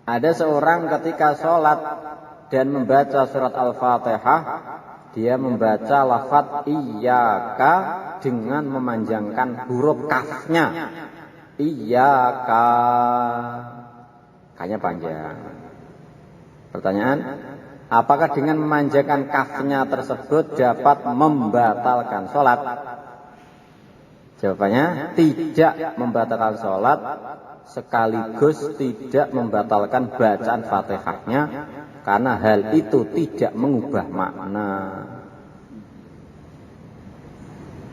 Ada seorang ketika sholat dan membaca surat Al-Fatihah, dia membaca lafaz iyyaka dengan memanjangkan huruf kafnya. Iyyaka. Kayaknya panjang. Pertanyaan, apakah dengan memanjangkan kafnya tersebut dapat membatalkan sholat? Jawabannya, tidak membatalkan sholat, sekaligus tidak membatalkan bacaan Fatihahnya, karena hal itu tidak mengubah makna.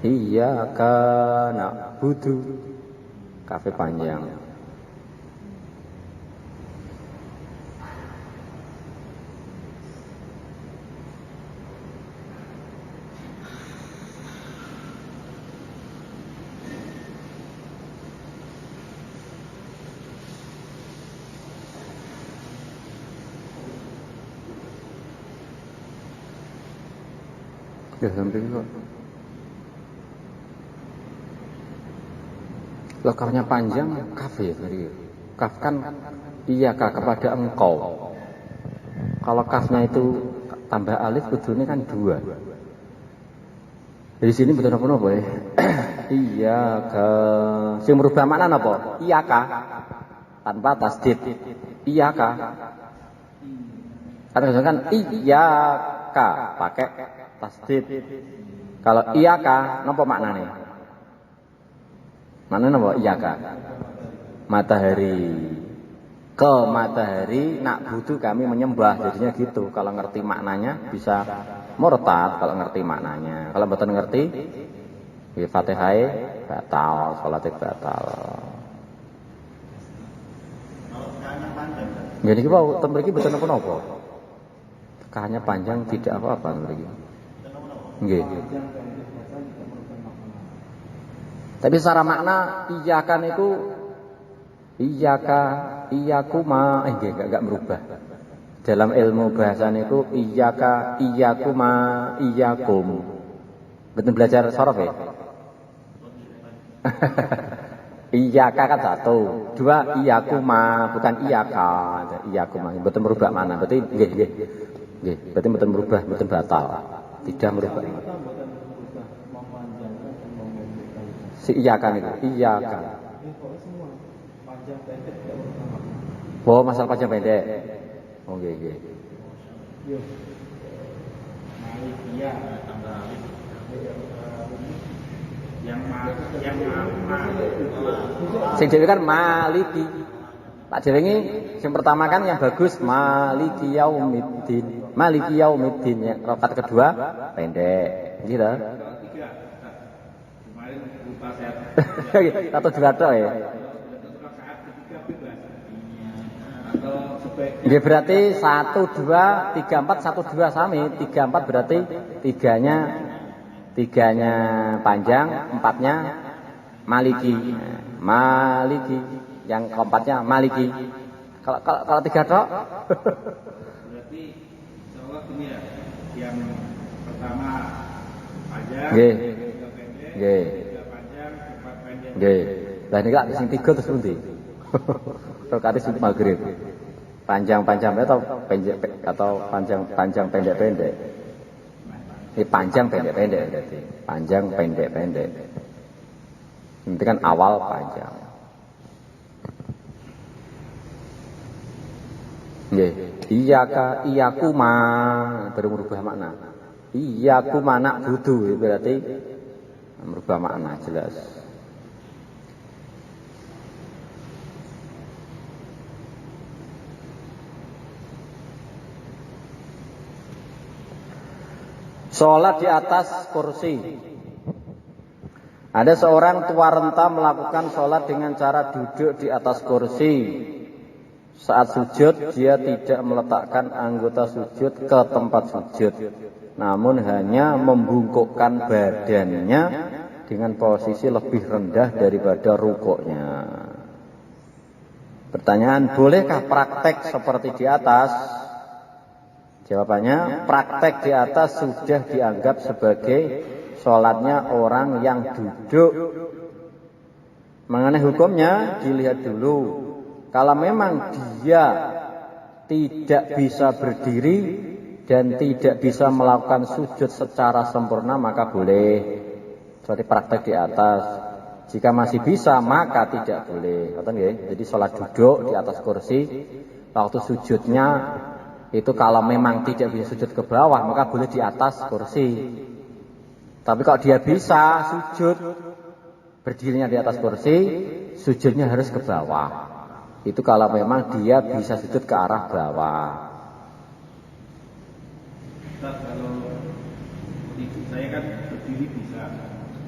Iyyaka na'budu, kafe panjang. Ya sampai kok. Loh kafnya panjang, kaf ya tadi. Kaf kan iyyaka kepada engkau. Kalau kafnya itu tambah alif kudune kan 2. Dari sini betul apa ya? Iyyaka. Sing merubah makna napa? Iyyaka. Tanpa tasdid. Iyyaka. Kan iyyaka pakai tasdid. Kalau iyyaka napa maknane? Maknane napa iyyaka? Matahari. Ke matahari nak butuh kami menyembah. Jadinya gitu. Kalau ngerti maknanya bisa murtad kalau ngerti maknanya. Kalau mboten ngerti ya Fatihah batal, salat batal. Jadi ki wau ten mriki mboten napa-napa. Kayaknya panjang tidak apa-apa mriki. Nggih. Tapi secara makna iyyaka niku iyyaka iyyakuma enggak merubah. Dalam ilmu bahasa niku iyyaka iyyakuma iyyakum. Betul belajar sorof ya? Iyyaka kan 1, 2 iyyakuma bukan iyyaka. Iyyakuma betul merubah makna. Berarti nggih. Nggih, berarti betul merubah, betul batal. Tidak merubah. Si iyyaka niku, iyyaka. Oh, masalah panjang pendek. Oh, nggih. Malikiyah tambah alif. Yang Sing dhewe kan maliki. Tak dhewe iki sing pertama kan yang bagus maliki yaumiddin. Maliki yaumiddin ya. Rakaat kedua pendek. Gitu. Kemarin lupa saya. Atau dua tok ya. Ya berarti 1, 2, 3, 4, 1, 2 sami. 3, 4 berarti tiganya panjang, 4-nya maliki. Maliki. Yang keempatnya maliki. Kalau 3 tok? Berarti insyaallah ini ya. Yang pertama panjang, Nggih. kedua pendek, Nggih. ketiga panjang, keempat pendek. Nggih. Lah niki lak sing 3 terus pundi? Rakaat sing maghrib. Panjang atau pendek atau panjang pendek. Ini panjang pendek berarti. Panjang pendek. Ini kan awal panjang. Nggih. Iyakuma baru merubah makna. Iyakuma na'budu berarti merubah makna jelas. Sholat di atas kursi. Ada seorang tua renta melakukan sholat dengan cara duduk di atas kursi. Saat sujud, dia tidak meletakkan anggota sujud ke tempat sujud, namun hanya membungkukkan badannya dengan posisi lebih rendah daripada rukuknya. Pertanyaan, bolehkah praktek seperti di atas? Jawabannya, praktek di atas sudah dianggap sebagai sholatnya orang yang duduk. Mengenai hukumnya, dilihat dulu. Kalau memang dia tidak bisa berdiri dan tidak bisa melakukan sujud secara sempurna, maka boleh. Seperti praktek di atas. Jika masih bisa, maka tidak boleh. Jadi sholat duduk di atas kursi, waktu sujudnya itu kalau memang tidak bisa sujud ke bawah, maka boleh di atas kursi. Tapi kalau dia bisa sujud, berdirinya di atas kursi, sujudnya harus ke bawah. Itu kalau memang dia bisa sujud ke arah bawah. Ustaz, kalau saya kan berdiri bisa.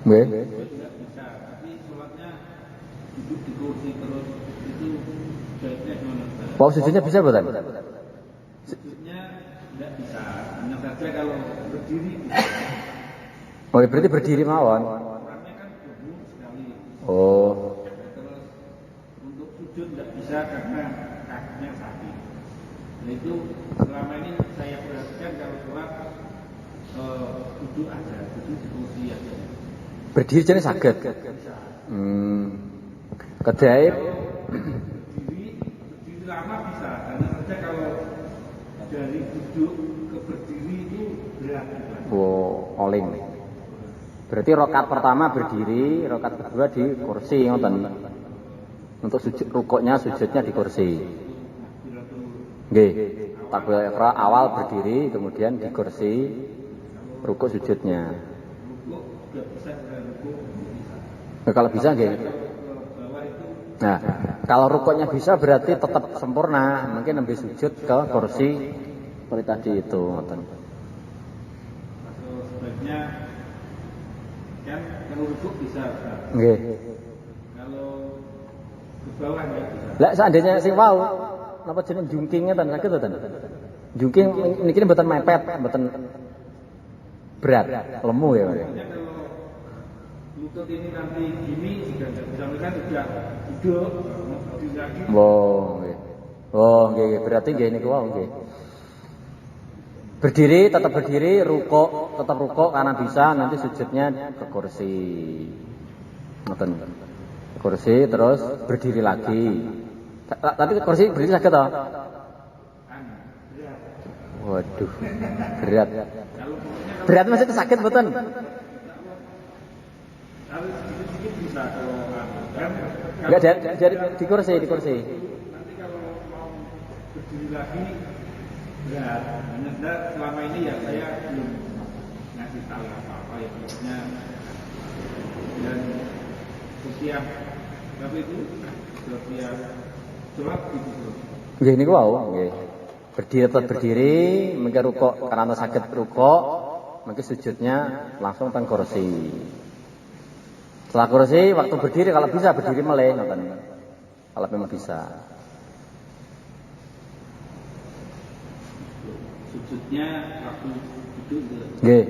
Tidak bisa, tapi sholatnya duduk di kursi terus, itu baiknya gimana? Wow, sujudnya bisa betul? Sujudnya tidak bisa, hanya saja kalau berdiri bisa. Oh, berarti berdiri mawon. Orangnya kan gemuk sekali. Oh. Terus untuk sujud tidak bisa karena kakinya sakit. Nah itu selama ini saya perhatikan kalau sholat duduk aja, duduk di kursi aja. Berdiri jadi sakit. Kedai. Berdiri lama bisa, hanya saja kalau dari duduk ke berdiri itu berat. Wow, oling. Berarti rokat pertama berdiri, rokat kedua di kursi, ngoten. Untuk sujud rukuknya, sujudnya di kursi. Nggih. Takbiratul ihram awal berdiri, kemudian di kursi, rukuk sujudnya. Nah, kalau bisa nggih. Nah, kalau rukuknya bisa berarti tetap sempurna, mungkin ambil sujud ke kursi seperti tadi itu, ngoten. Sebaiknya kan kalau rukuk bisa. Nggih. Kalau ke bawah enggak bisa. Lah seandainya sing wau napa jeneng jungkingnya ten saged to ten. Jungking niki mboten mepet, mboten berat, lemu ya. Makanya kalau lutut ini nanti gini jika tidak bisa mereka sudah duduk berdiri lagi. Oh, nggih. Oh, nggih, berarti nggih niku wau nggih. Berdiri, tetap berdiri, rukuk, tetap rukuk karena bisa, nanti sujudnya ke kursi. Ngoten. Kursi terus berdiri lagi. Tapi kursi berdiri sakit toh? Waduh, berat. Berat maksudnya sakit betul? Kalau sedikit-sedikit bisa kalau kan. Enggak jadi di kursi. Nanti kalau mau berdiri lagi berat. Hanya selama ini ya saya belum ngasih tahu apa-apa ya maksudnya. Dan setiap tapi itu setiap sholat gitu. Nggih niku wau, nggih. Berdiri tetap berdiri, mungkin rukuk karena sakit rukuk, mungkin sujudnya langsung teng kursi. Setelah kursi, waktu berdiri kalau bisa berdiri meleh, ngoten. Kalau memang bisa. Sujudnya waktu duduk. Nggih,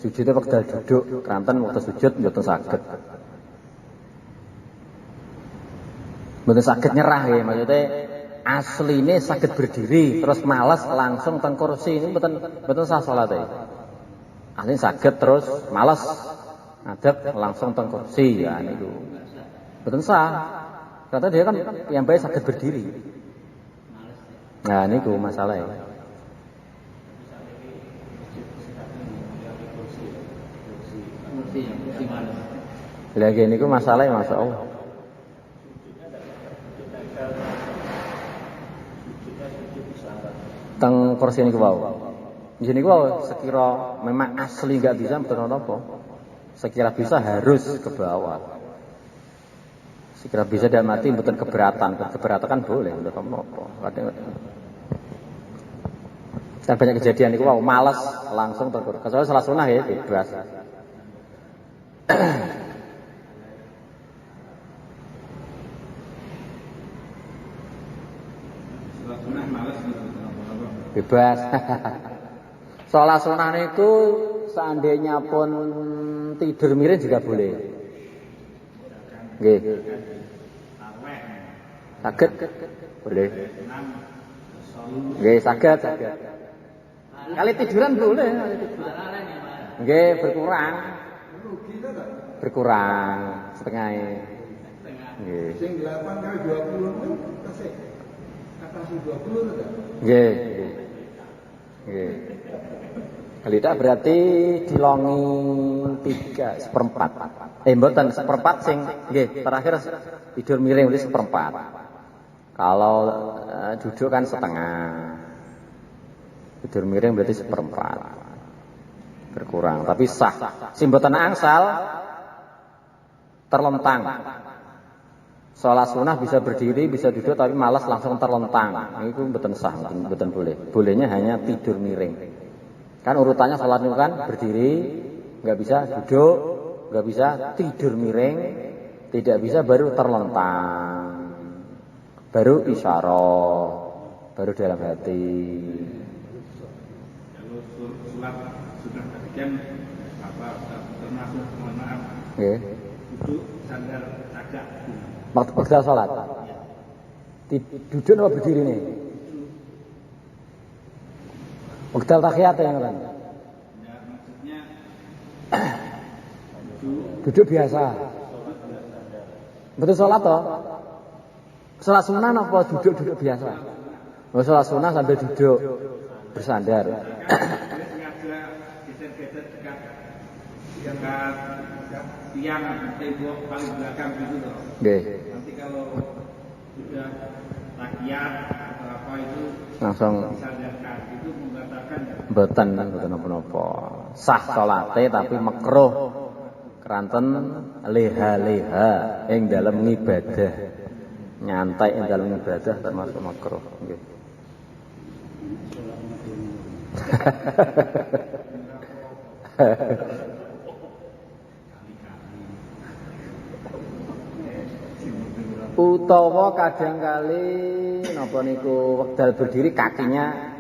sujudnya waktu duduk, keranten waktu sujud mboten saged. Mboten saged nyerah ya, maksudnya asline saged berdiri terus malas langsung teng kursi ini mboten sah salate. Asline saged terus malas ngadeg langsung teng kursi ya niku. Mboten sah. Ternyata dia kan yang baik saged berdiri. Nah niku masalahnya. Lagi niku masalahnya masyaallah. kursi niku wau. Nggih niku wau sekira memang asli enggak bisa mboten apa. Sekira bisa harus ke bawah. Sekira bisa dan mati mboten keberatan. Keberatan kan boleh mboten apa. Kadang dan banyak kejadian niku wau malas langsung terkur. Kecuali salah sunah ya bebas. Sunah males gitu apa-apa. Bebas. Sholat sunnah itu seandainya pun tidur miring juga boleh. Nggih. Saged? Boleh. Nggih, saged. Kali tiduran boleh. Nggih, berkurang. Berkurang setengah. Nggih. Sing 8 kali 20 itu kasih atas 20 enggak? Nggih. Nggih. Kalita berarti dilongi 3/4. Mboten 1/4 sing nggih terakhir tidur miring itu 1/4. Kalau duduk kan setengah. Tidur miring berarti 1/4. Berkurang tapi sah. Sing mboten angsal terlentang. Sholat sunnah bisa berdiri, bisa duduk tapi malas langsung terlentang. Itu mboten sah, mboten boleh. Bolehnya hanya tidur miring. Kan urutannya sholat itu kan berdiri, nggak bisa duduk, nggak bisa tidur miring, tidak bisa baru terlentang, baru isyarah, baru dalam hati. Kalau sholat sudah ketiga apa termasuk mohon maaf. Nggih. Duduk sandar cagak. Waktu sholat. Duduk apa berdiri nih? Wekdal tahiyat ya kan? Ya maksudnya Duduk biasa. Betul sholat toh? Sholat sunnah apa duduk biasa? Oh, sholat sunnah sambil duduk bersandar. sengaja geser-geser dekat tiang tembok paling belakang gitu loh. Nggih. Nanti kalau sudah tahiyat atau apa itu Langsung disadarkan itu membatalkan ya. mboten napa-napa. Sah salate tapi makruh. Keranten leha-leha ing dalam ibadah. Nyantai ing dalam ibadah termasuk makruh. Nggih. Utawa kadangkali napa niku wekdal berdiri kakinya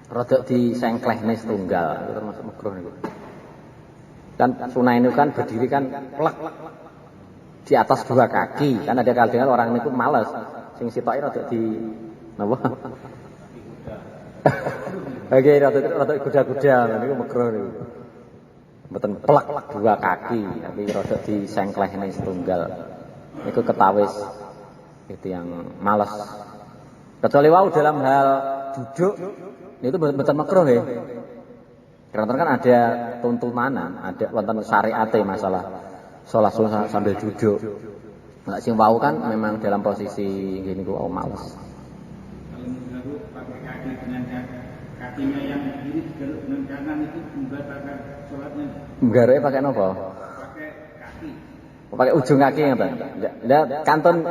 rada disengklehne setunggal itu termasuk makruh niku. Dan sunah itu kan berdiri kan plek di atas 2 kaki. Kan ada kadang orang niku males sing sitoke rada di napa? Oke, rada kuda-kuda niku makruh niku. Mboten plek 2 kaki tapi rada disengklehne setunggal. Niku ketawis itu yang malas. Kecuali wau dalam hal duduk itu betul makruh ya. Karena kan ada tuntunan, ada wonten syariate masalah sholat sunnah sambil duduk. Nah, sing wau kan memang dalam posisi gini ku malas. Kalau mengganggu pakai kaki dengan kakinya yang kiri digaruk dengan kanan itu membatalkan sholatnya. Nggaruke pakai napa? Pakai kaki. Pakai ujung kaki ngeten. Lah kantun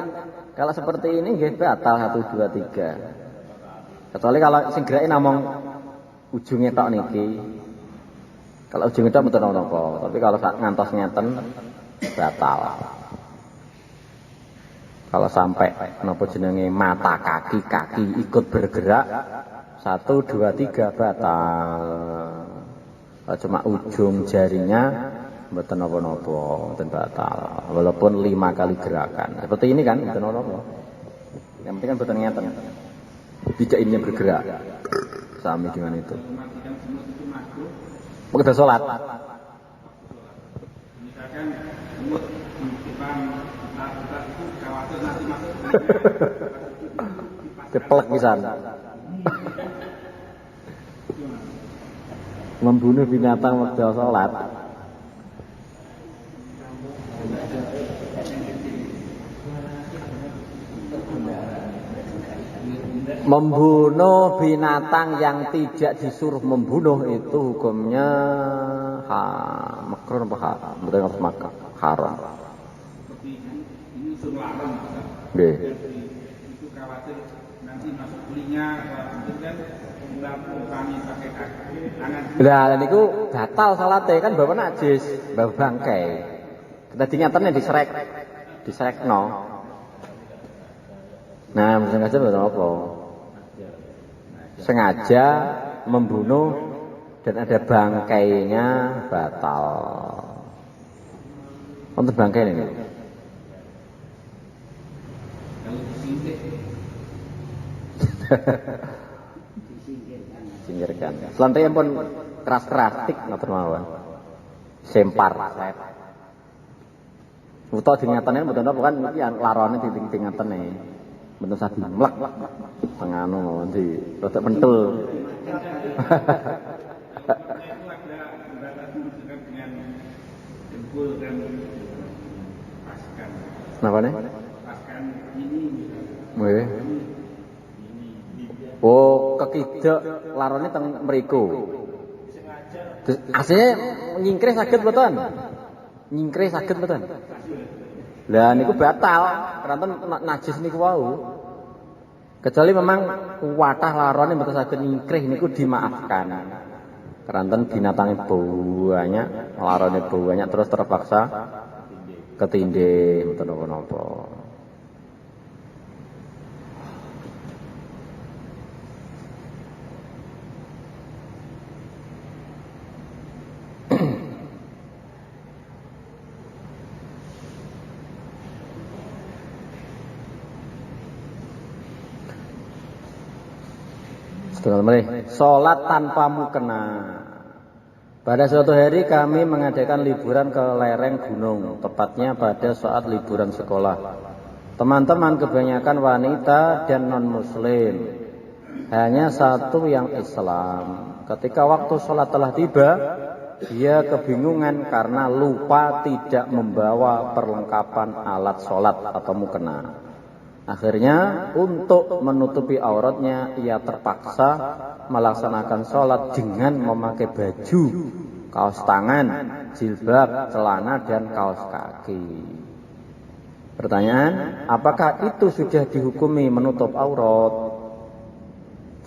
kalau seperti ini nggih batal 1 2 3. Kecuali kalau sing gerake namung ujungnya tok niki. Kalau ujungnya tok mboten napa, tapi kalau ngantos ngeten batal. Kalau sampai napa jenenge mata kaki ikut bergerak 1 2 3 batal. Kalau cuma ujung jarinya mboten napa-napa, mboten batal. Walaupun 5 kali gerakan. Seperti ini kan mboten napa-napa. Yang penting kan mboten ngeten. Tidak ini bergerak. Sami dengan itu. Mematikan semut itu makruh. Kita sholat. Misalkan semut di depan kita itu khawatir nanti masuk. Ceplek pisan. Membunuh binatang waktu sholat. Membunuh binatang yang tidak disuruh membunuh itu hukumnya makruh apa haram? Betul harus makan haram. Seperti ini unsur larang. Nggih. Itu khawatir nanti masuk telinga, mungkin kan kita utangi pakai kaki tangan. Lah niku batal salate kan bawa najis, bawa bangkai. Kita dinyatane diserekno. Nah, sengaja betul apa? Sengaja membunuh dan ada bangkainya batal. Untuk bangkai ini. Kalau disintik, Singkirkan. Selantai pun keras-keras tik ngoten mawon. Sempar. Uta dingatane mboten apa kan iki larone diting-tingatene. Mboten sabi mlek. Tengano di rada pentul. itu ada batas dengan jempol dan paskan. Napa nih? Paskan ini Nggih. Oh, kekidek larone teng mriku. Asline nyingkrih saged mboten? Nyingkrih saged mboten? Lah niku batal, keranten najis niku wau. Kecuali memang watah larone mboten saged nyingkrih niku dimaafkan. Keranten binatangnya banyak, larone banyak terus terpaksa ketindih mboten napa-napa. Sholat tanpa mukena. Pada suatu hari kami mengadakan liburan ke lereng gunung, tepatnya pada saat liburan sekolah. Teman-teman kebanyakan wanita dan non-muslim, hanya satu yang Islam. Ketika waktu sholat telah tiba, dia kebingungan karena lupa tidak membawa perlengkapan alat sholat atau mukena. Akhirnya untuk menutupi auratnya ia terpaksa melaksanakan sholat dengan memakai baju, kaos tangan, jilbab, celana, dan kaos kaki. Pertanyaan, apakah itu sudah dihukumi menutup aurat?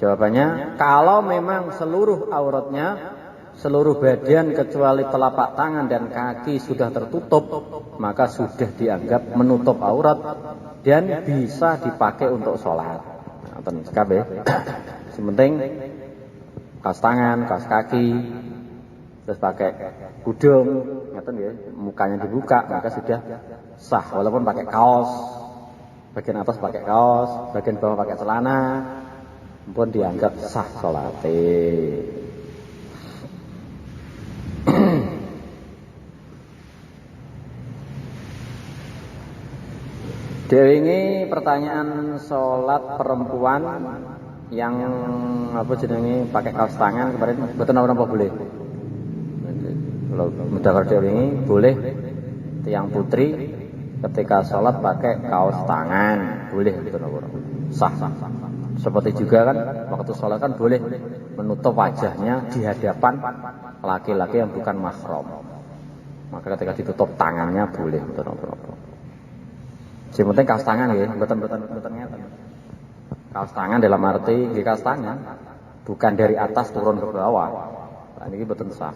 Jawabannya, kalau memang seluruh auratnya, seluruh badan kecuali telapak tangan dan kaki sudah tertutup, maka sudah dianggap menutup aurat dan bisa dipakai untuk sholat. Nonton kabeh. Sementing kaos tangan, kaos kaki, terus pakai kudung, ngoten nggih, mukanya dibuka, maka sudah sah. Walaupun pakai kaos, bagian atas pakai kaos, bagian bawah pakai celana, pun dianggap sah sholate. Dewi pertanyaan sholat perempuan yang apa jenenge pakai kaos tangan kemarin betul apa boleh? Kalau mendaftar Dewi boleh tiang putri ketika sholat pakai kaos tangan boleh betul apa? Sah. Seperti juga kan waktu sholat kan boleh menutup wajahnya di hadapan laki-laki yang bukan mahram. Maka ketika ditutup tangannya boleh betul apa? Yang penting kaos tangan ya, mboten ngeten. Kaos tangan dalam arti nggih kaos tangan, bukan dari atas turun ke bawah. Nah niki mboten sah.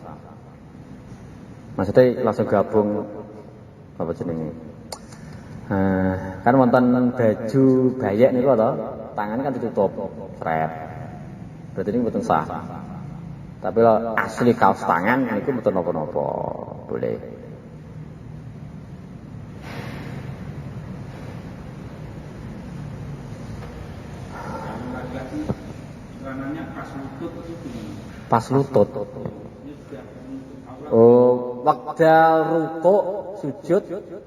Maksudnya langsung gabung apa jenenge? Kan wonten baju bayek niku to, tangan kan ditutup, sret. Berarti ini mboten sah. Tapi kalau asli kaos tangan niku mboten napa-napa, boleh. Pas lutut. Oh, wekdal rukuk, sujud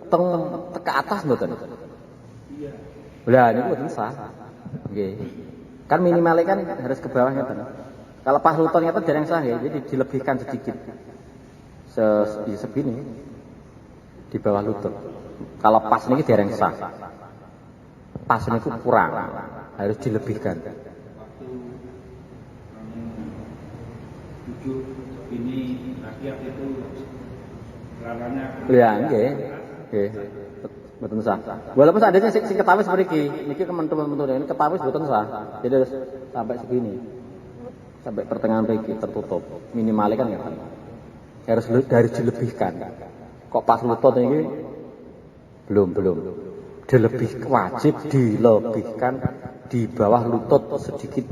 teng ke atas mboten? Iya. Lah niku mboten sah. Nggih. Kan minimalnya kan harus ke bawah ngeten. Kalau pas lutut ngeten dereng sah ya, jadi dilebihkan sedikit. Segini di bawah lutut. Kalau pas niki dereng sah. Pas niku kurang, harus dilebihkan. duduk ini rakyat itu celananya Ya, nggih. Nggih. Mboten sah. Walaupun seandainya sing ketawis mriki, niki kementu-mentu ini ketawis mboten sah. Jadi harus sampai segini. Sampai pertengahan mriki tertutup. Minimalnya kan ngeten. Harus dilebihkan. Kok pas lutut ini belum. Dilebih wajib dilebihkan di bawah lutut sedikit.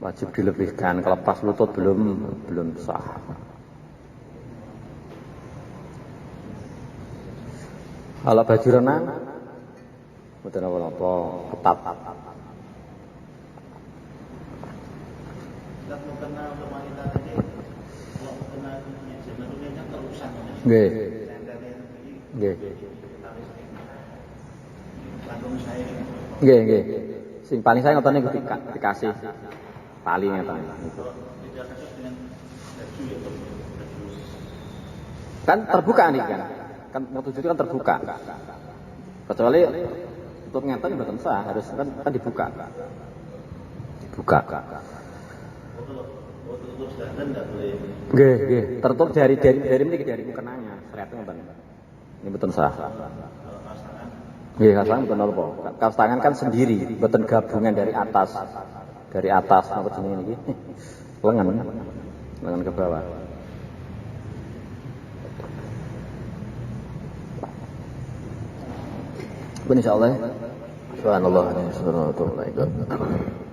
Wajib dilebihkan. Kalau pas lutut belum sah. Kalau baju renang, betul apa ketat. Tidak mau kena untuk wanita tadi, kalau mau kena sebenarnya terusan. Nggih. Nggih. Langsung saya. Nggih. Sing paling saya ngoten niku dikasih tali ngoten niku. Kan terbuka nih kan mau tujuh itu kan terbuka. Kecuali untuk ngeten mboten sah, harus kan dibuka. Dibuka. Nggih. Tertutup jari mriki dari mukenanya, seret ngoten. Ini mboten sah. Nggih, kastangan mboten napa. Kastangan kan sendiri, mboten gabungan dari atas. Dari atas napa jenenge niki? Lengan ke bawah. Insyaallah. Subhanallah. Subhanallah.